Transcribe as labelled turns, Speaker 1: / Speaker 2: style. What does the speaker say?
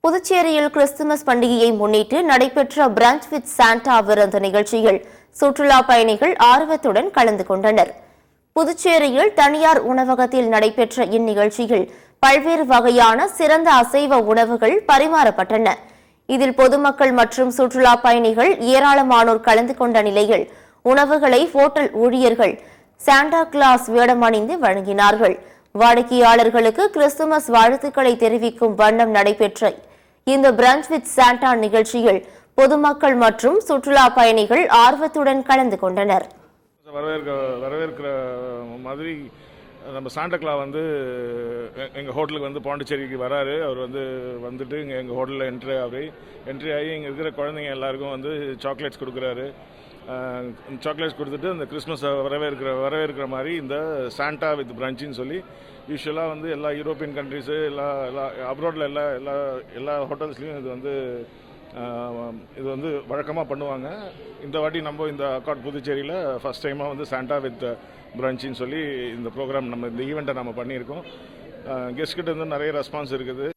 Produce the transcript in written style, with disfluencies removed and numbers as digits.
Speaker 1: புதுச்சேரியில் கிறிஸ்துமஸ் பண்டிகையை முன்னிட்டு நடைபெற்ற பிரஞ்ச் வித் சாண்டா விருந்து நிகழ்ச்சியில் சுற்றுலா பயணிகள் ஆர்வத்துடன் கலந்து கொண்டனர். புதுச்சேரியில் தனியார் உணவகத்தில் நடைபெற்ற இந்நிகழ்ச்சியில் பல்வேறு வகையான சிறந்த அசைவ உணவுகள் பரிமாறப்பட்டன. இதில் பொதுமக்கள் மற்றும் சுற்றுலா பயணிகள் ஏராளமானோர் கலந்து கொண்ட நிலையில் உணவுகளை ஹோட்டல் ஊழியர்கள் சாண்டா கிளாஸ் வேடமணிந்து வழங்கினார்கள். வாடிக்கையாளர்களுக்கு கிறிஸ்துமஸ் வாழ்த்துக்களை தெரிவிக்கும் வண்ணம் நடைபெற்ற இந்த பிரஞ்ச் வித் சாண்டா நிகழ்ச்சியில் பொதுமக்கள் மற்றும் சுற்றுலா பயணிகள் ஆர்வத்துடன் கலந்து கொண்டனர்.
Speaker 2: வரவேற்கிற மாதிரி நம்ம சாண்டக்லா எங்கள் ஹோட்டலுக்கு பாண்டிச்சேரிக்கு வராரு. அவர் வந்துட்டு இங்கே எங்கள் ஹோட்டலில் என்ட்ரி ஆகி இங்கே இருக்கிற குழந்தைங்க எல்லாருக்கும் சாக்லேட்ஸ் கொடுக்குறாரு. சாக்லேட்ஸ் கொடுத்துட்டு அந்த கிறிஸ்மஸ் வரவேற்கிற மாதிரி இந்த சாண்டா வித் பிரஞ்சின்னு சொல்லி யூஸ்வலாக எல்லா யூரோப்பியன் கண்ட்ரிஸு எல்லா அப்ராடில் எல்லா ஹோட்டல்ஸ்லையும் இது வழக்கமாக பண்ணுவாங்க. இந்த வாட்டி நம்ம இந்த அக்கார்ட் புதுச்சேரியில் ஃபஸ்ட் டைமாக சாண்டா வித் பிரஞ்சின்னு சொல்லி இந்த ப்ரோக்ராம் இந்த ஈவெண்ட்டை நம்ம பண்ணியிருக்கோம். கெஸ்ட்கிட்ட நிறைய ரெஸ்பான்ஸ் இருக்குது.